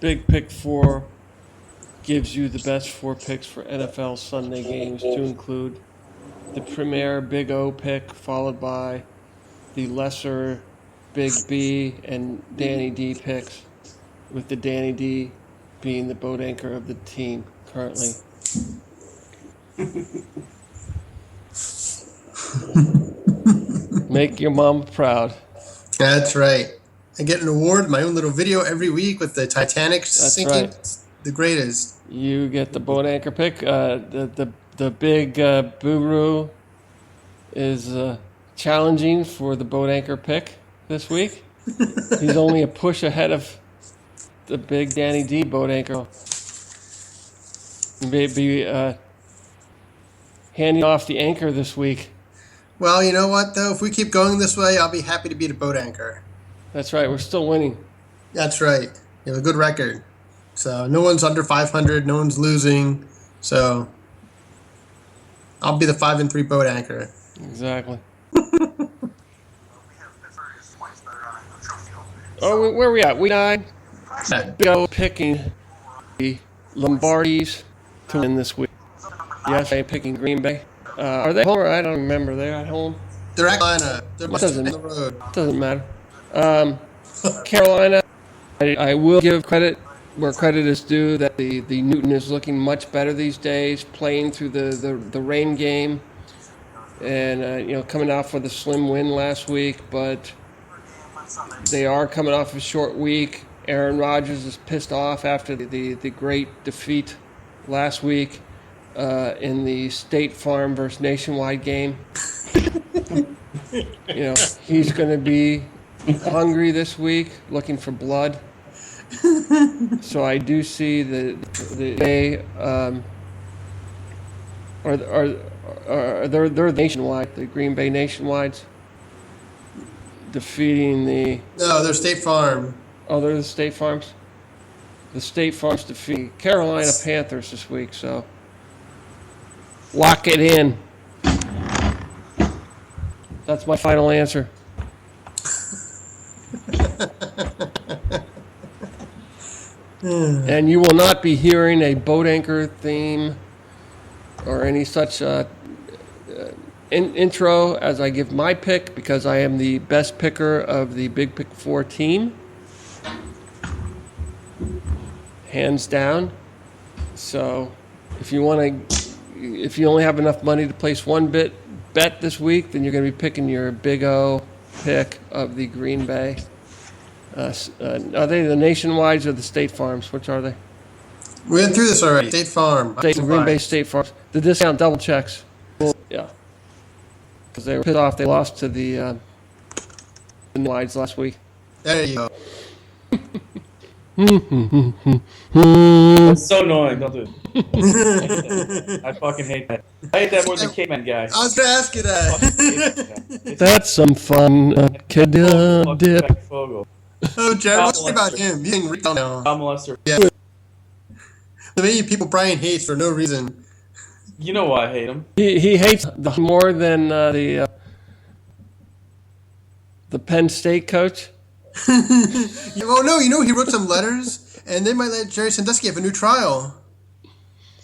Big Pick 4 gives you the best 4 picks for NFL Sunday games to include the premier Big O pick, followed by the lesser Big B and Danny D picks, with the Danny D being the boat anchor of the team currently. Make your mom proud. That's right. I get an award, my own little video every week with the Titanic sinking. Right. It's the greatest. You get the boat anchor pick. The big Buru is challenging for the boat anchor pick this week. He's only a push ahead of the big Danny D boat anchor. Maybe handing off the anchor this week. Well, you know what, though? If we keep going this way, I'll be happy to be the boat anchor. That's right. We're still winning. That's right. You have a good record. So no one's under 500. No one's losing. So I'll be the 5-3 boat anchor. Exactly. Oh, where are we at? We 9. Go picking the Lombardis to win this week. Yes, I'm picking Green Bay. Are they home? I don't remember. They're at home. They're at Atlanta. They're on the road. Doesn't matter. Carolina, I will give credit where credit is due that the Newton is looking much better these days, playing through the rain game, and coming off with a slim win last week, but they are coming off a short week. Aaron Rodgers is pissed off after the great defeat last week in the State Farm versus Nationwide game. He's going to be hungry this week, looking for blood. So I do see they're Nationwide, the Green Bay Nationwides defeating the. No, they're State Farm. Oh, they're the State Farms. The State Farms defeat Carolina Panthers this week. So lock it in. That's my final answer. And you will not be hearing a boat anchor theme or any such intro as I give my pick, because I am the best picker of the Big Pick 4 team. Hands down. So if you only have enough money to place one bet this week, then you're going to be picking your Big O pick of the Green Bay. Are they the Nationwides or the State Farms? Which are they? We went through this already. State Farm. Green Bay State Farms. The discount double checks. Yeah. Because they were pissed off. They lost to the Wides last week. There you go. That's so annoying. Don't do it. I fucking hate that. I hate that more than Caveman guy. I was going to ask you that. That's some fun. Kid dip. Oh, Jared, what's about him? He's getting real now. Child molester. Yeah. The many people Brian hates for no reason. You know why I hate him. He hates more than the Penn State coach. Oh, no, he wrote some letters, and they might let Jerry Sandusky have a new trial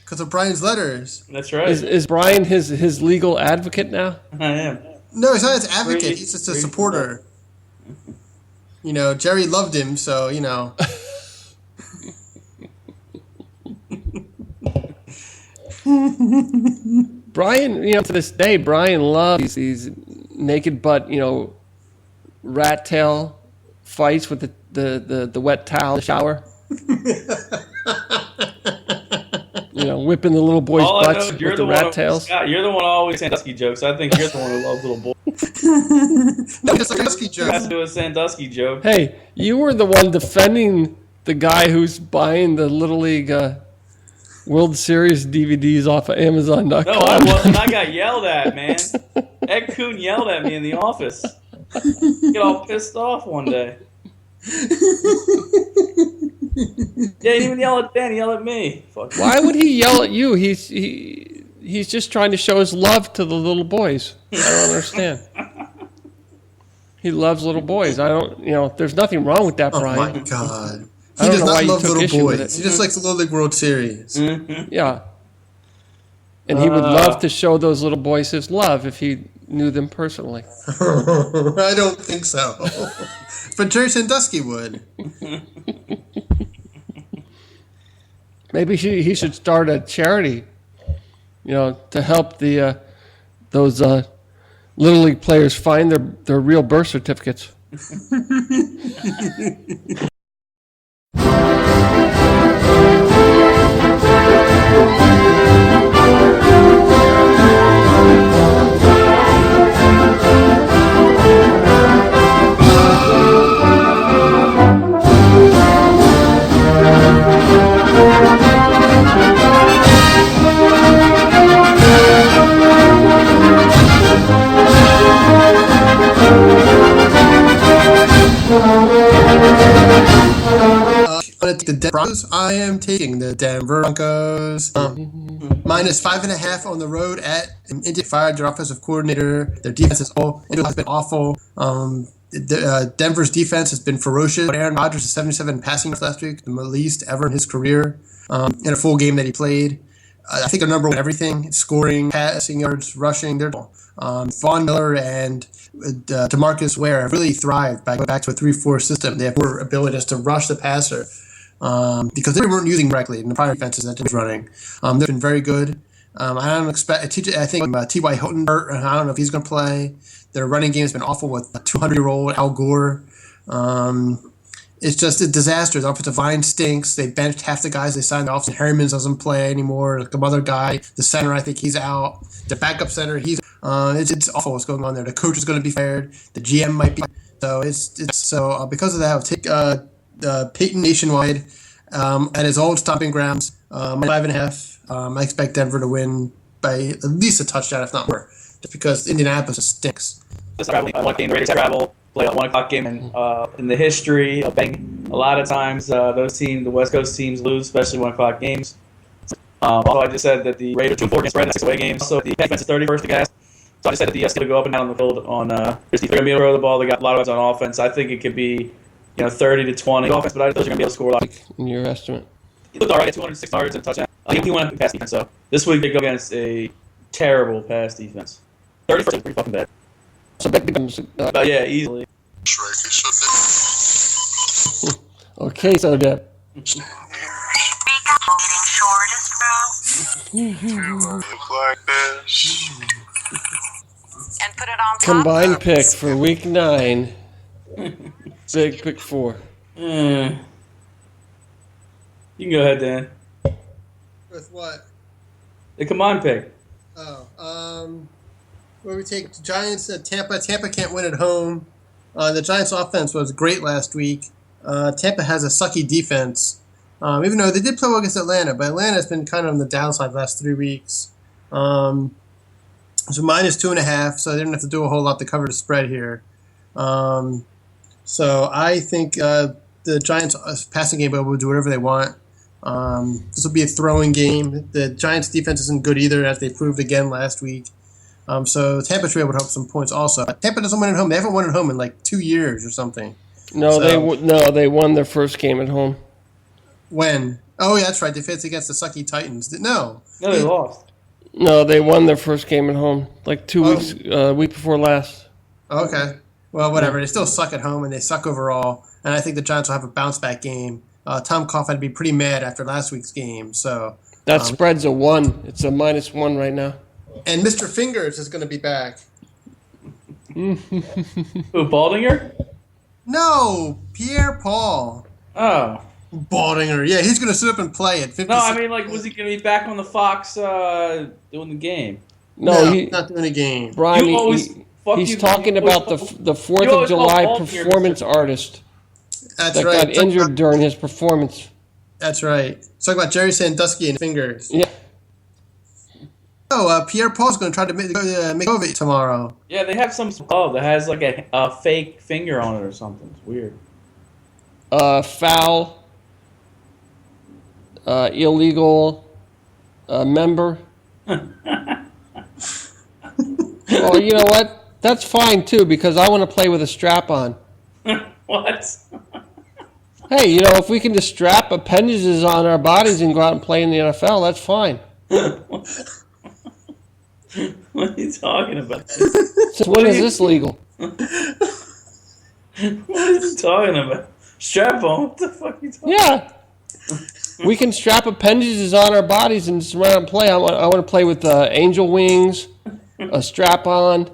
because of Brian's letters. That's right. Is Brian his legal advocate now? I am. No, he's not his advocate. He's just a supporter. Jerry loved him, so, Brian, to this day, Brian loves these naked butt, rat tail fights with the wet towel in the shower. Whipping the little boys' butts with the rat tails. Scott, you're the one who always Sandusky jokes. I think you're the one who loves little boys. No, it's a Sandusky joke. Has to do a Sandusky joke. Hey, you were the one defending the guy who's buying the Little League World Series DVDs off of Amazon.com. No, I wasn't. I got yelled at, man. Ed Kuhn yelled at me in the office. Get all pissed off one day. Yeah, he didn't even yell at Dan. He yelled at me. Fuck. Why would he yell at you? He's just trying to show his love to the little boys. I don't understand. He loves little boys. There's nothing wrong with that, Brian. Oh my God. He does not you love took little issue with boys. it. He just likes the Little League World Series. Yeah. And he would love to show those little boys his love if he knew them personally. I don't think so. But Jerry Sandusky would. Maybe he should start a charity, to help those Little League players find their real birth certificates. The Denver Broncos. I am taking the Denver Broncos. Minus 5.5 on the road at Indy. Fired their offensive coordinator. Their defense has been awful. Denver's defense has been ferocious. But Aaron Rodgers is 77 passing yards last week, the least ever in his career in a full game that he played. I think they're number one in everything: scoring, passing yards, rushing. They're Von Miller and DeMarcus Ware have really thrived by going back to a 3-4 system. They have more ability to rush the passer because they weren't using correctly in the prior defenses that they was running. They've been very good. I don't expect. I think T.Y. Hilton hurt. I don't know if he's going to play. Their running game has been awful with a 200-year-old Al Gore. It's just a disaster. The offensive line stinks. They benched half the guys they signed off. Harriman doesn't play anymore. Some other guy, the center, I think he's out. The backup center, it's awful what's going on there. The coach is going to be fired. The GM might be. So because of that, I'll take Peyton Nationwide at his old stomping grounds. 5.5. I expect Denver to win by at least a touchdown, if not more, just because Indianapolis just stinks. One game, the Raiders travel. Play a 1 o'clock game, and in the history of betting, a lot of times the West Coast teams lose, especially 1 o'clock games. Although I just said that the Raiders 2-4 against spread in 6 away games, so the defense is 31st against. So I just said that the going to go up and down the field on. They're going to be able to throw the ball. They got a lot of odds on offense. I think it could be 30-20 offense, but I think they're going to be able to score a lot. In your estimate, He looked all right at 206 yards and a touchdown. He won a pass defense. So this week they go against a terrible pass defense. 31st is pretty fucking bad. So that becomes. Yeah, easily. Okay, so Deb. Combined pick for week 9. Big pick 4. You can go ahead, Dan. With what? The combined pick. Where we take the Giants at Tampa. Tampa can't win at home. The Giants' offense was great last week. Tampa has a sucky defense, even though they did play well against Atlanta, but Atlanta's been kind of on the downside the last 3 weeks. So minus 2.5, so they didn't have to do a whole lot to cover the spread here. So I think the Giants' passing game will do whatever they want. This will be a throwing game. The Giants' defense isn't good either, as they proved again last week. So Tampa should be able to help some points also. Tampa doesn't win at home. They haven't won at home in like 2 years or something. No, they won their first game at home. When? Oh, yeah, that's right. They faced against the sucky Titans. No, they lost. No, they won their first game at home, like 2 weeks, week before last. Okay. Well, whatever. They still suck at home, and they suck overall. And I think the Giants will have a bounce-back game. Tom Coughlin would be pretty mad after last week's game. So that spread's a 1. It's a -1 right now. And Mr. Fingers is going to be back. Who, Baldinger? No, Pierre Paul. Oh. Baldinger. Yeah, he's going to sit up and play at 50. No, I mean, was he going to be back on the Fox doing the game? No, he's not doing a game. Brian, he's talking about the 4th of July performance artist That's that right. got injured during his performance. That's right. Let's talk about Jerry Sandusky and Fingers. Yeah. Oh, Pierre Paul's going to try to make COVID tomorrow. Yeah, they have some glove that has like a fake finger on it or something. It's weird. Foul, illegal, member. Well, you know what? That's fine too because I want to play with a strap on. What? Hey, you know, if we can just strap appendages on our bodies and go out and play in the NFL, that's fine. What are you talking about? Since when is this legal? What are you talking about? Strap on? What the fuck are you talking Yeah. We can strap appendages on our bodies and just run out and play. I want to play with angel wings, a strap on.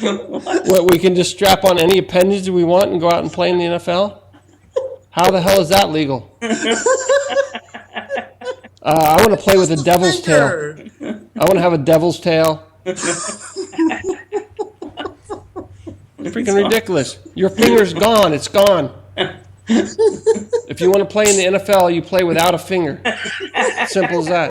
What, we can just strap on any appendage we want and go out and play in the NFL? How the hell is that legal? I want to play with a devil's tail. I want to have a devil's tail. Freaking ridiculous. Your finger's gone. It's gone. If you want to play in the NFL, you play without a finger. Simple as that.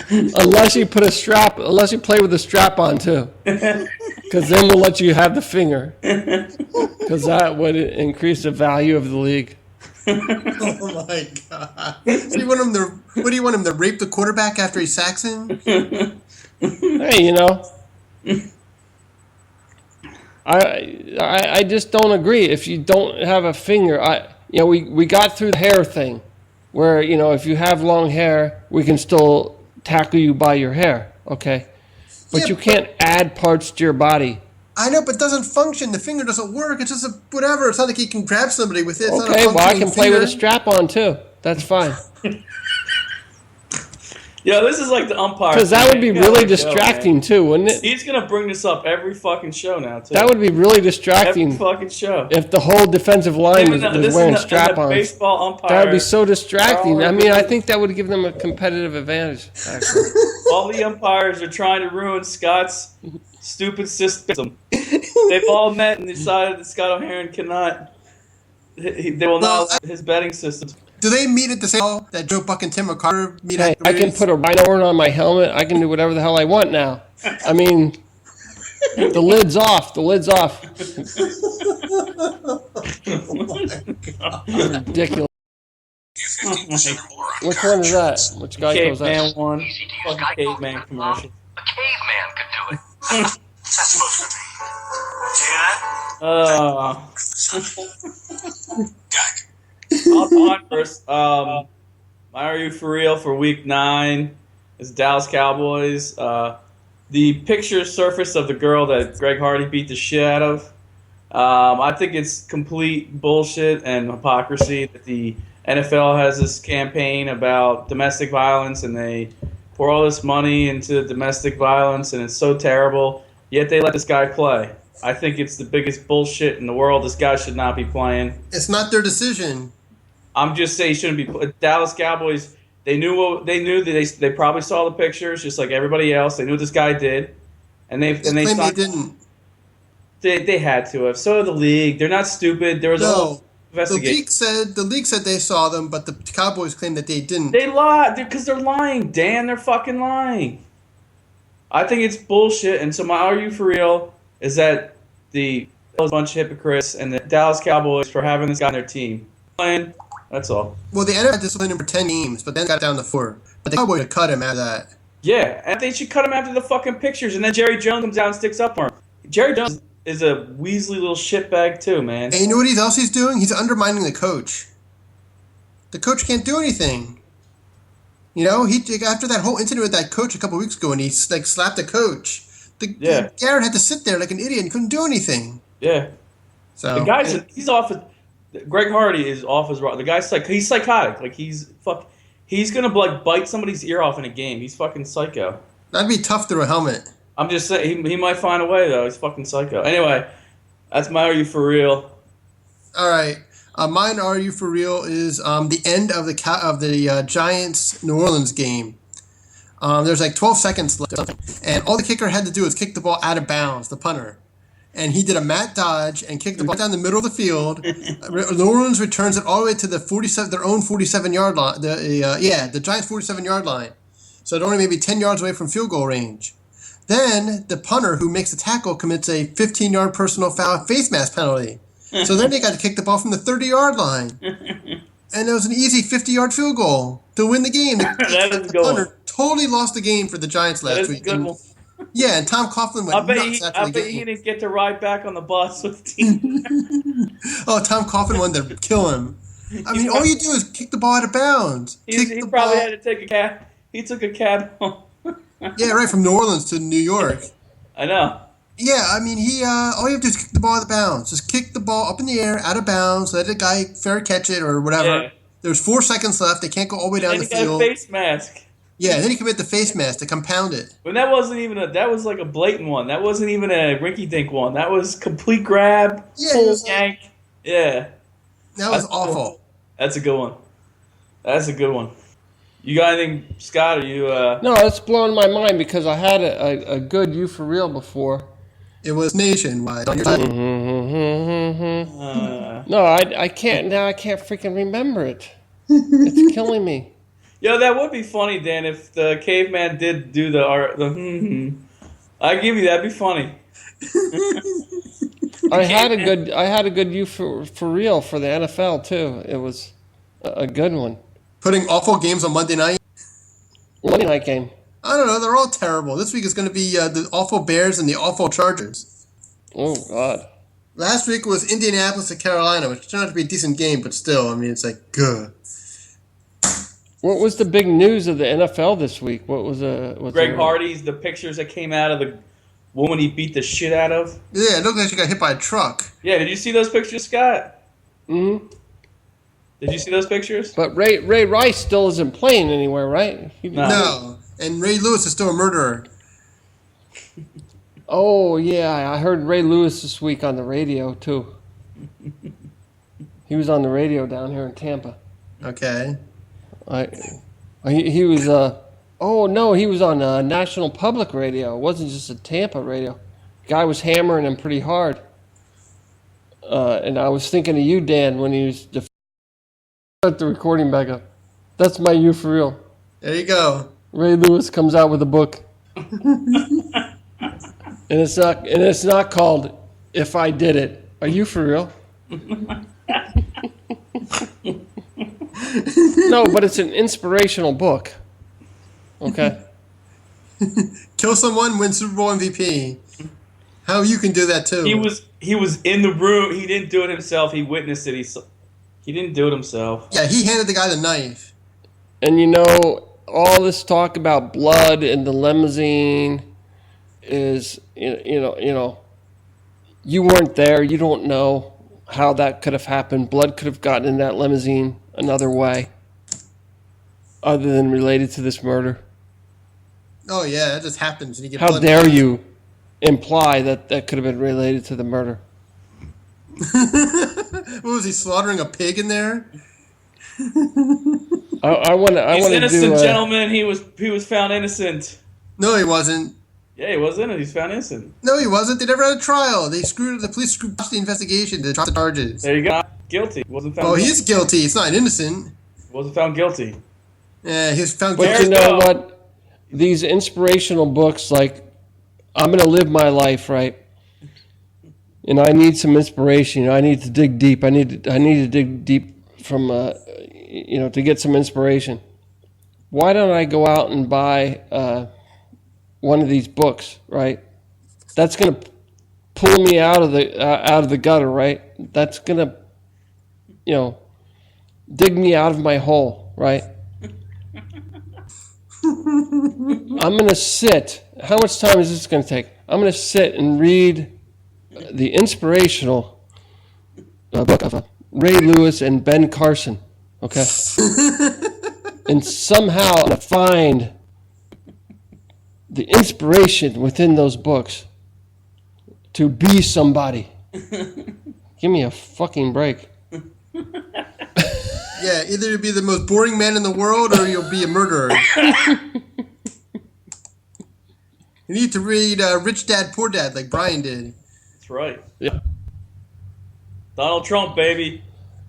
Unless you play with a strap on too. Because then we'll let you have the finger. Because that would increase the value of the league. Oh my god! So what do you want him to rape the quarterback after he sacks him? Hey, you know, I just don't agree. If you don't have a finger, we got through the hair thing, where if you have long hair, we can still tackle you by your hair, okay? But you can't add parts to your body. I know, but it doesn't function. The finger doesn't work. It's just whatever. It's not like he can grab somebody with it. It's okay, not a well, I can play finger. with a strap on too. That's fine. Yeah, this is like the umpire. Because that would be really distracting too, wouldn't it? He's gonna bring this up every fucking show now too. That would be really distracting. Every fucking show. If the whole defensive line was wearing strap-ons. Baseball umpire. That would be so distracting. I mean, I think that would give them a competitive advantage, actually. All the umpires are trying to ruin Scott's stupid system. They've all met and decided that Scott O'Haron cannot. They will not his betting system. Do they meet at the same hall that Joe Buck and Tim McCarter meet at? I can put a rhino horn on my helmet. I can do whatever the hell I want now. I mean, the lid's off. The lid's off. Ridiculous. Which one is that? Which guy goes that? Caveman one. Fucking caveman commercial. A caveman could do it. That's supposed to be. See that? I'll go on first. My Are You For Real for Week 9 is Dallas Cowboys. The picture surfaced of the girl that Greg Hardy beat the shit out of. I think it's complete bullshit and hypocrisy that the NFL has this campaign about domestic violence and they pour all this money into domestic violence and it's so terrible, yet they let this guy play. I think it's the biggest bullshit in the world. This guy should not be playing. It's not their decision. I'm just saying he shouldn't be. Dallas Cowboys, they knew they probably saw the pictures just like everybody else. They knew what this guy did, and they didn't. They had to have. So did the league. They're not stupid. There was a investigation. The league said they saw them, but the Cowboys claimed that they didn't. They lied because they're lying, Dan. They're fucking lying. I think it's bullshit. And so my Are You For Real is that the bunch of hypocrites and the Dallas Cowboys for having this guy on their team playing. That's all. Well, the NFL disciplined him for 10 games, but then got down to 4. But the Cowboys cut him after that. Yeah, and they should cut him after the fucking pictures, and then Jerry Jones comes out and sticks up for him. Jerry Jones is a Weasley little shitbag too, man. And you know what else he's doing? He's undermining the coach. The coach can't do anything. He after that whole incident with that coach a couple weeks ago, and he slapped the coach. Garrett had to sit there like an idiot and couldn't do anything. Yeah. So the guy's he's off. Greg Hardy is off his rock. The guy's he's psychotic. Like he's gonna bite somebody's ear off in a game. He's fucking psycho. That'd be tough through a helmet. I'm just saying he might find a way though. He's fucking psycho. Anyway, that's my Are You For Real. All right, mine Are You For Real is the end of the Giants New Orleans game. There's 12 seconds left or something, and all the kicker had to do was kick the ball out of bounds. The punter. And he did a mat dodge and kicked the ball down the middle of the field. New Orleans returns it all the way to their own 47-yard line. The Giants' 47-yard line. So they're only maybe 10 yards away from field goal range. Then the punter who makes the tackle commits a 15-yard personal foul face mask penalty. So then they got to kick the ball from the 30-yard line. And it was an easy 50-yard field goal to win the game. The punter totally lost the game for the Giants last week. Good one. Yeah, and Tom Coughlin went nuts after I the bet he game. didn't get to ride back on the bus with the team. Oh, Tom Coughlin wanted to kill him. I mean, all you do is kick the ball out of bounds. He probably had to take a cab. He took a cab home. Yeah, right, from New Orleans to New York. I know. Yeah, I mean, all you have to do is kick the ball out of bounds. Just kick the ball up in the air, out of bounds, let the guy fair catch it or whatever. Yeah. There's 4 seconds left. They can't go all the way down And the he got field. a face mask. Yeah, and then he commit the face mask to compound it. But that wasn't even that was like a blatant one. That wasn't even a rinky-dink one. That was complete grab, Yeah, full it was yank. Yeah. That was awful. That's a good one. That's a good one. You got anything, Scott? Are you? No, it's blowing my mind because I had a good you for real before. It was nationwide on your side. No, I can't now. I can't freaking remember it. It's killing me. Yo, that would be funny, Dan, if the caveman did do the I give you that'd be funny. I had a good you for real for the NFL too. It was a good one. Putting awful games on Monday night. Monday night game. I don't know. They're all terrible. This week is going to be the awful Bears and the awful Chargers. Oh God. Last week was Indianapolis to Carolina, which turned out to be a decent game, but still, I mean, it's like, good. What was the big news of the NFL this week? What was Greg Hardy's the pictures that came out of the woman he beat the shit out of. Yeah, it looked like she got hit by a truck. Yeah, did you see those pictures, Scott? Mm-hmm. Did you see those pictures? But Ray Rice still isn't playing anywhere, right? No. And Ray Lewis is still a murderer. Oh yeah, I heard Ray Lewis this week on the radio too. He was on the radio down here in Tampa. Okay. He was oh no, he was on National Public Radio. It wasn't just a Tampa radio. Guy was hammering him pretty hard. And I was thinking of you, Dan, when he was put the recording back up. That's my you for real. There you go. Ray Lewis comes out with a book. And it's not called If I Did It. Are you for real? No, but it's an inspirational book. Okay. Kill someone, win Super Bowl MVP. How you can do that too? He was in the room. He didn't do it himself. He witnessed it. He didn't do it himself. Yeah, he handed the guy the knife. And you know, all this talk about blood in the limousine is, you know, you weren't there. You don't know how that could have happened. Blood could have gotten in that limousine another way, other than related to this murder. Oh yeah, that just happens. And you get How blood. dare you imply that could have been related to the murder? What was he, slaughtering a pig in there? I want to He's do. innocent, gentlemen. He was found innocent. No, he wasn't. Yeah, he was innocent. He's found innocent. No, he wasn't. They never had a trial. The police screwed up the investigation to drop the charges. There you go. Guilty. Wasn't found. Oh, guilty. he's guilty. It's not innocent. Wasn't found guilty. Yeah, he was found But guilty. you know what? These inspirational books, like, I'm going to live my life, right? And I need some inspiration. You know, I need to dig deep. I need to dig deep from, to get some inspiration. Why don't I go out and buy one of these books, right? That's going to pull me out of the gutter, right? That's going to, dig me out of my hole, right? I'm going to sit. How much time is this going to take? I'm going to sit and read the inspirational book of Ray Lewis and Ben Carson, okay? And somehow I'm going to find the inspiration within those books to be somebody. Give me a fucking break. Yeah, either you'll be the most boring man in the world or you'll be a murderer. You need to read Rich Dad, Poor Dad like Brian did. That's right. Yeah. Donald Trump, baby.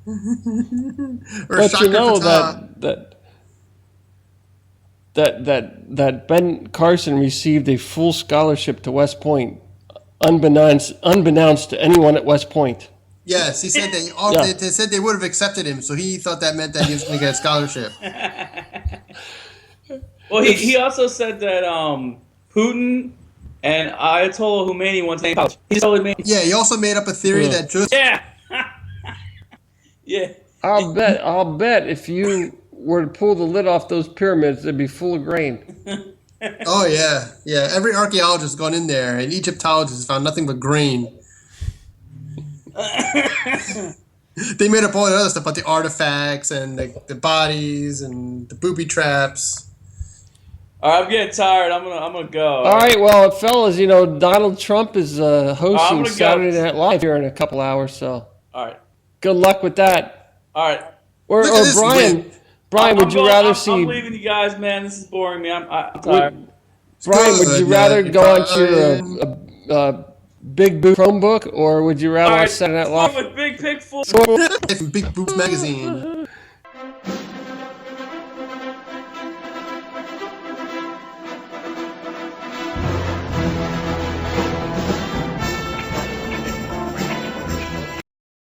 Or But Shaka you know Fatah. that Ben Carson received a full scholarship to West Point, unbeknownst to anyone at West Point. Yes, he said they said they would have accepted him, so he thought that meant that he was going to get a scholarship. Well, he also said that Putin And Ayatollah Khomeini once named college. He told me. Yeah, he also made up a theory that just Yeah. Yeah. I'll bet if you were to pull the lid off those pyramids, they'd be full of grain. Oh yeah, yeah. Every archaeologist has gone in there, and Egyptologists found nothing but grain. They made up all the other stuff about the artifacts and the bodies and the booby traps. All right, I'm getting tired. I'm gonna go. All right, well, fellas, Donald Trump is hosting gonna Saturday go. Night Live here in a couple hours, so All right. good luck with that. All right. Or Look at this Brian, would you rather see? I'm leaving you guys, man. This is boring me. I'm tired. Brian, would you Good rather night, go onto Brian. your Big Boot Chromebook, or would you rather All watch right. Saturday Night Live? With Big Pig Full. From Big Boots Magazine.